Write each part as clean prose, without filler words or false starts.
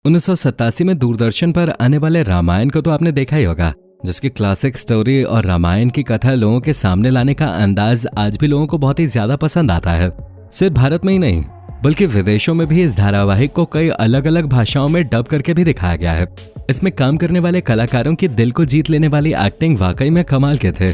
1987 में दूरदर्शन पर आने वाले रामायण को तो आपने देखा ही होगा, जिसकी क्लासिक स्टोरी और रामायण की कथा लोगों के सामने लाने का अंदाज आज भी लोगों को बहुत ही ज्यादा पसंद आता है। सिर्फ भारत में ही नहीं बल्कि विदेशों में भी इस धारावाहिक को कई अलग अलग भाषाओं में डब करके भी दिखाया गया है। इसमें काम करने वाले कलाकारों की दिल को जीत लेने वाली एक्टिंग वाकई में कमाल के थे।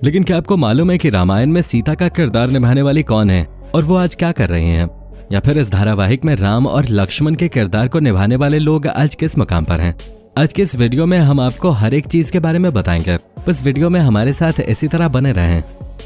लेकिन क्या आपको मालूम है कि रामायण में सीता का किरदार निभाने वाली कौन है और वो आज क्या कर रही हैं? या फिर इस धारावाहिक में राम और लक्ष्मण के किरदार को निभाने वाले लोग आज किस मकाम पर हैं? आज के इस वीडियो में हम आपको हर एक चीज के बारे में बताएंगे। बस वीडियो में हमारे साथ इसी तरह बने रहें।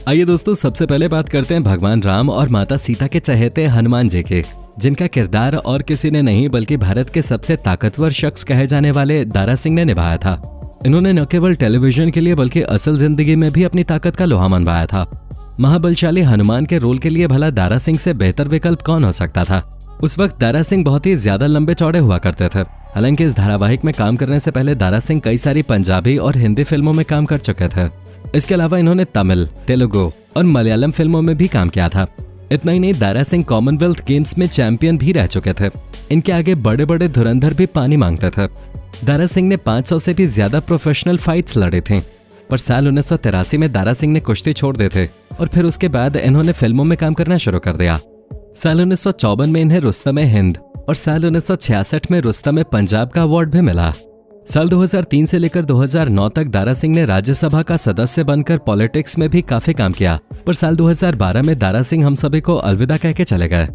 आइए दोस्तों, सबसे पहले बात करते हैं भगवान राम और माता सीता के चहेते हनुमान जी के, जिनका किरदार और किसी ने नहीं बल्कि भारत के सबसे ताकतवर शख्स कहे जाने वाले दारा सिंह ने निभाया था। इन्होंने न केवल टेलीविजन के लिए बल्कि असल जिंदगी में भी अपनी ताकत का लोहा मनवाया था। महाबलशाली हनुमान के रोल के लिए भला दारा सिंह से बेहतर विकल्प कौन हो सकता था? उस वक्त दारा सिंह बहुत ही ज्यादा लंबे चौड़े हुआ करते थे। हालांकि इस धारावाहिक में काम करने से पहले दारा सिंह कई सारी पंजाबी और हिंदी फिल्मों में काम कर चुके थे। इसके अलावा इन्होंने तमिल, तेलुगु और मलयालम फिल्मों में भी काम किया था। इतना ही नहीं, दारा सिंह कॉमनवेल्थ गेम्स में चैंपियन भी रह चुके थे। इनके आगे बड़े बड़े धुरंधर भी पानी मांगते थे। दारा सिंह ने 500 से भी ज्यादा प्रोफेशनल फाइट्स लड़ी थी। पर साल 1983 में दारा सिंह ने कुश्ती छोड़ दी थी और फिर उसके बाद इन्होंने फिल्मों में काम करना शुरू कर दिया। साल 1954 में इन्हें रुस्तम-ए-हिंद और साल 1966 में रुस्तम-ए-पंजाब का अवार्ड भी मिला। साल 2003 से लेकर 2009 तक दारा सिंह ने राज्यसभा का सदस्य बनकर पॉलिटिक्स में भी काफी काम किया। पर साल 2012 में दारा सिंह हम सभी को अलविदा कह के चले गए।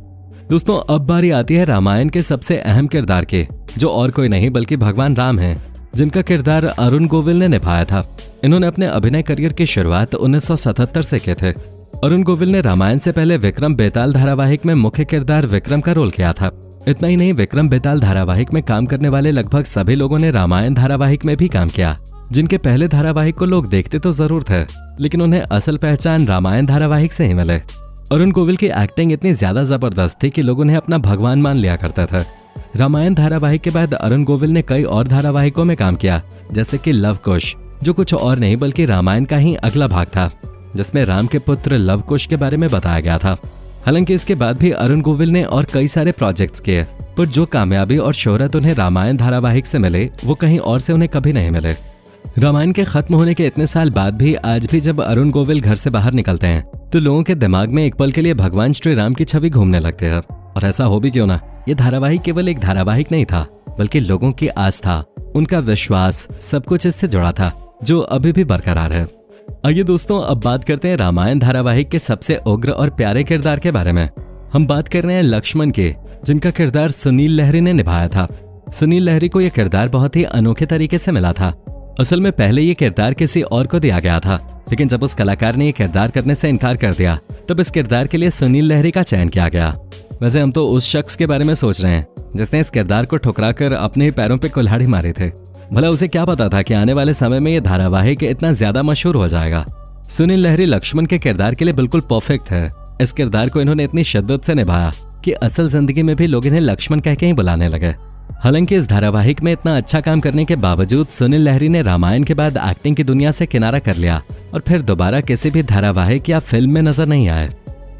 दोस्तों, अब बारी आती है रामायण के सबसे अहम किरदार की, जो और कोई नहीं बल्कि भगवान राम हैं, जिनका किरदार अरुण गोविल ने निभाया था। इन्होंने अपने अभिनय करियर की शुरुआत 1977 से की थे। अरुण गोविल ने रामायण से पहले विक्रम बेताल धारावाहिक में मुख्य किरदार विक्रम का रोल किया था। इतना ही नहीं, विक्रम बेताल धारावाहिक में काम करने वाले लगभग सभी लोगों ने रामायण धारावाहिक में भी काम किया। जिनके पहले धारावाहिक को लोग देखते तो जरूर थे, लेकिन उन्हें असल पहचान रामायण धारावाहिक से ही मिले। अरुण गोविल की एक्टिंग इतनी ज्यादा जबरदस्त थी कि लोग उन्हें अपना भगवान मान लिया करते थे। रामायण धारावाहिक के बाद अरुण गोविल ने कई और धारावाहिकों में काम किया, जैसे कि लव कुश, जो कुछ और नहीं बल्कि रामायण का ही अगला भाग था, जिसमें राम के पुत्र लव कुश के बारे में बताया गया था। हालांकि इसके बाद भी अरुण गोविल ने और कई सारे प्रोजेक्ट्स किए, पर जो कामयाबी और शोहरत उन्हें रामायण धारावाहिक से मिले वो कहीं और से उन्हें कभी नहीं मिले। रामायण के खत्म होने के इतने साल बाद भी आज भी जब अरुण गोविल घर से बाहर निकलते हैं तो लोगों के दिमाग में एक पल के लिए भगवान श्री राम की छवि घूमने लगती है। और ऐसा हो भी क्यों ना, ये धारावाहिक केवल एक धारावाहिक नहीं था बल्कि लोगों की आस्था, उनका विश्वास, सब कुछ इससे जुड़ा था, जो अभी भी बरकरार है। आइए दोस्तों, अब बात करते हैं रामायण धारावाहिक के सबसे उग्र और प्यारे किरदार के बारे में। हम बात कर रहे हैं लक्ष्मण के, जिनका किरदार सुनील लहरी ने निभाया था। सुनील लहरी को यह किरदार बहुत ही अनोखे तरीके से मिला था। असल में पहले ये किरदार किसी और को दिया गया था, लेकिन जब उस कलाकार ने ये किरदार करने से इनकार कर दिया तब इस किरदार के लिए सुनील लहरी का चयन किया गया। वैसे हम तो उस शख्स के बारे में सोच रहे हैं जिसने इस किरदार को ठुकराकर अपने ही पैरों पे कुल्हाड़ी मारे थे। भला उसे क्या पता था कि आने वाले समय में ये धारावाहिक इतना ज्यादा मशहूर हो जाएगा। सुनील लहरी लक्ष्मण के किरदार के लिए बिल्कुल परफेक्ट है। इस किरदार को इन्होंने इतनी शिद्दत से निभाया कि असल जिंदगी में भी लोग इन्हें लक्ष्मण कह के ही बुलाने लगे। हालांकि इस धारावाहिक में इतना अच्छा काम करने के बावजूद सुनील लहरी ने रामायण के बाद एक्टिंग की दुनिया से किनारा कर लिया और फिर दोबारा किसी भी धारावाहिक या फिल्म में नजर नहीं आए।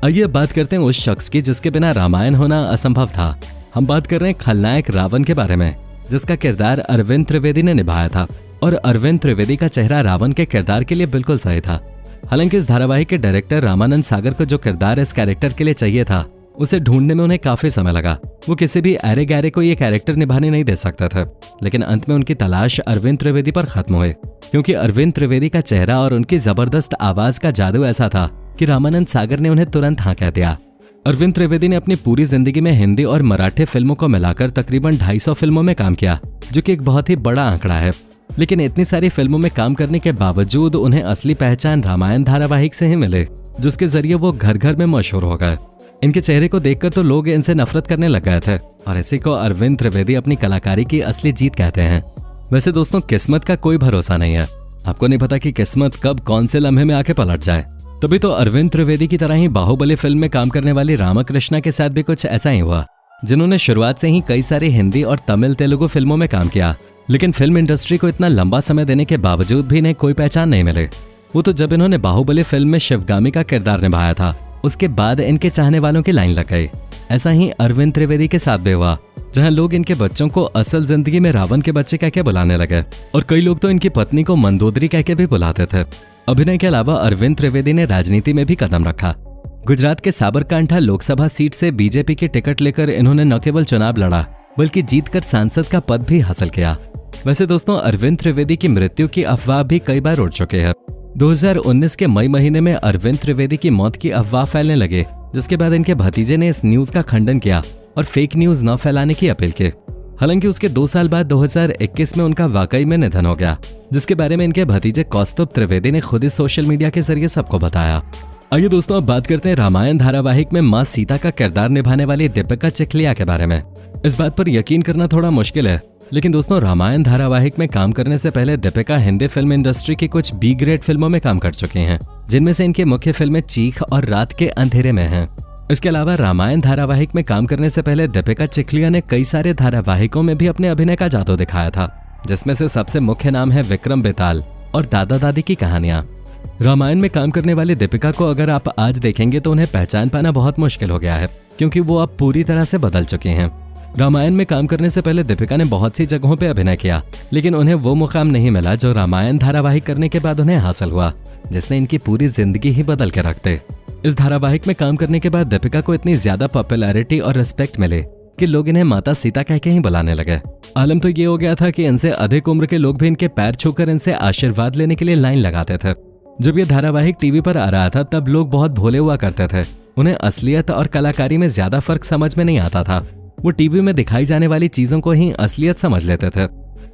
आइए बात करते हैं उस शख्स की जिसके बिना रामायण होना असंभव था। हम बात कर रहे हैं खलनायक रावण के बारे में, जिसका किरदार अरविंद त्रिवेदी ने निभाया था। और अरविंद त्रिवेदी का चेहरा रावण के किरदार के लिए बिल्कुल सही था। हालांकि इस धारावाहिक के डायरेक्टर रामानंद सागर को जो किरदार इस कैरेक्टर के लिए चाहिए था उसे ढूंढने में उन्हें काफी समय लगा। वो किसी भी अरे गहरे को ये कैरेक्टर निभाने नहीं दे सकता था, लेकिन अंत में उनकी तलाश अरविंद त्रिवेदी पर खत्म हुई, क्योंकि अरविंद त्रिवेदी का चेहरा और उनकी जबरदस्त आवाज का जादू ऐसा था कि रामानंद सागर ने उन्हें तुरंत हाँ कह दिया। अरविंद त्रिवेदी ने अपनी पूरी जिंदगी में हिंदी और मराठी फिल्मों को मिलाकर तकरीबन 250 फिल्मों में काम किया, जो कि एक बहुत ही बड़ा आंकड़ा है। लेकिन इतनी सारी फिल्मों में काम करने के बावजूद उन्हें असली पहचान रामायण धारावाहिक से ही मिले, जिसके जरिए वो घर घर में मशहूर हो गए। इनके चेहरे को देखकर तो लोग इनसे नफरत करने लग गए थे और इसी को अरविंद त्रिवेदी अपनी कलाकारी की असली जीत कहते हैं। वैसे दोस्तों, किस्मत का कोई भरोसा नहीं है। आपको नहीं पता कि किस्मत कब कौन से लम्हे में आके पलट जाए। तभी तो अरविंद त्रिवेदी की तरह ही बाहुबली फिल्म में काम करने वाली रामाकृष्णा के साथ भी कुछ ऐसा ही हुआ, जिन्होंने शुरुआत से ही कई सारी हिंदी और तमिल तेलुगु फिल्मों में काम किया, लेकिन फिल्म इंडस्ट्री को इतना लंबा समय देने के बावजूद भी इन्हें कोई पहचान नहीं मिले। वो तो जब इन्होंने बाहुबली फिल्म में शिवगामी का किरदार निभाया था उसके बाद इनके चाहने वालों की लाइन लग गई। ऐसा ही अरविंद त्रिवेदी के साथ भी हुआ, जहां लोग इनके बच्चों को असल जिंदगी में रावण के बच्चे कह के बुलाने लगे और कई लोग तो इनकी पत्नी को मंदोदरी कह के भी बुलाते थे। अभिनय के अलावा अरविंद त्रिवेदी ने राजनीति में भी कदम रखा। गुजरात के साबरकांठा लोकसभा सीट से बीजेपी की टिकट लेकर इन्होंने न केवल चुनाव लड़ा बल्कि जीतकर सांसद का पद भी हासिल किया। वैसे दोस्तों, अरविंद त्रिवेदी की मृत्यु की अफवाह भी कई बार उड़ चुके हैं। 2019 के मई महीने में अरविंद त्रिवेदी की मौत की अफवाह फैलने लगे, जिसके बाद इनके भतीजे ने इस न्यूज का खंडन किया और फेक न्यूज न फैलाने की अपील की। हालांकि उसके 2 साल बाद 2021 में उनका वाकई में निधन हो गया, जिसके बारे में इनके भतीजे कौस्तुभ त्रिवेदी ने खुद ही सोशल मीडिया के जरिए सबको बताया। आइए दोस्तों, अब बात करते हैं रामायण धारावाहिक में मां सीता का किरदार निभाने वाली दीपिका चिखलिया के बारे में। इस बात पर यकीन करना थोड़ा मुश्किल है, लेकिन दोस्तों, रामायण धारावाहिक में काम करने से पहले दीपिका हिंदी फिल्म इंडस्ट्री की कुछ बी ग्रेड फिल्मों में काम कर चुकी हैं, जिनमें से इनकी मुख्य फिल्में चीख और रात के अंधेरे में हैं। इसके अलावा रामायण धारावाहिक में काम करने से पहले दीपिका चिखलिया ने कई सारे धारावाहिकों में भी अपने अभिनय का जादू दिखाया था, जिसमें से सबसे मुख्य नाम है विक्रम बेताल और दादा दादी की कहानियां। रामायण में काम करने वाली दीपिका को अगर आप आज देखेंगे तो उन्हें पहचान पाना बहुत मुश्किल हो गया है, क्योंकि वो अब पूरी तरह से बदल चुकी हैं। रामायण में काम करने से पहले दीपिका ने बहुत सी जगहों पे अभिनय किया, लेकिन उन्हें वो मुकाम नहीं मिला जो रामायण धारावाहिक करने के बाद उन्हें हासिल हुआ, जिसने इनकी पूरी जिंदगी ही बदल के रख दी। इस धारावाहिक में काम करने के बाद दीपिका को इतनी ज्यादा पॉपुलैरिटी और रिस्पेक्ट मिले कि लोग इन्हें माता सीता कह के ही बुलाने लगे। आलम तो ये हो गया था कि इनसे अधिक उम्र के लोग भी इनके पैर छूकर इनसे आशीर्वाद लेने के लिए लाइन लगाते थे। जब ये धारावाहिक टीवी पर आ रहा था तब लोग बहुत भोले हुआ करते थे। उन्हें असलियत और कलाकारी में ज्यादा फर्क समझ में नहीं आता था। वो टीवी में दिखाई जाने वाली चीजों को ही असलियत समझ लेते थे।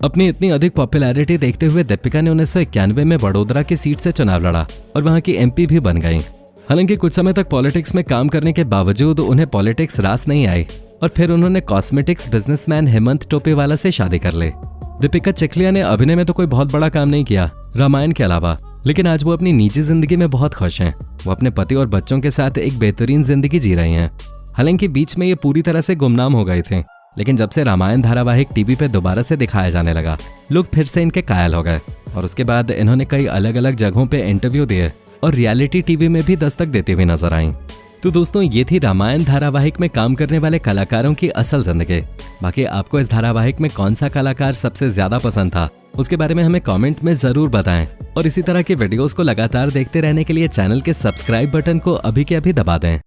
अपनी इतनी अधिक पॉपुलैरिटी देखते हुए दीपिका ने 1991 में वडोदरा की सीट से चुनाव लड़ा और वहां की एमपी भी बन गई। हालांकि कुछ समय तक पॉलिटिक्स में काम करने के बावजूद उन्हें पॉलिटिक्स रास नहीं आई और फिर उन्होंने कॉस्मेटिक्स बिजनेसमैन हेमंत टोपेवाला से शादी कर ली। दीपिका चिखलिया ने अभिनय में तो कोई बहुत बड़ा काम नहीं किया रामायण के अलावा, लेकिन आज वो अपनी निजी जिंदगी में बहुत खुश हैं। वो अपने पति और बच्चों के साथ एक बेहतरीन जिंदगी जी रही हैं। हालांकि बीच में ये पूरी तरह से गुमनाम हो गए थे, लेकिन जब से रामायण धारावाहिक टीवी पे दोबारा से दिखाया जाने लगा, लोग फिर से इनके कायल हो गए और उसके बाद इन्होंने कई अलग अलग जगहों पे इंटरव्यू दिए और रियलिटी टीवी में भी दस्तक देती हुई नजर आई। तो दोस्तों, ये थी रामायण धारावाहिक में काम करने वाले कलाकारों की असल जिंदगी। बाकी आपको इस धारावाहिक में कौन सा कलाकार सबसे ज्यादा पसंद था, उसके बारे में हमें कमेंट में जरूर बताएं और इसी तरह के वीडियोस को लगातार देखते रहने के लिए चैनल के सब्सक्राइब बटन को अभी के अभी दबा दें।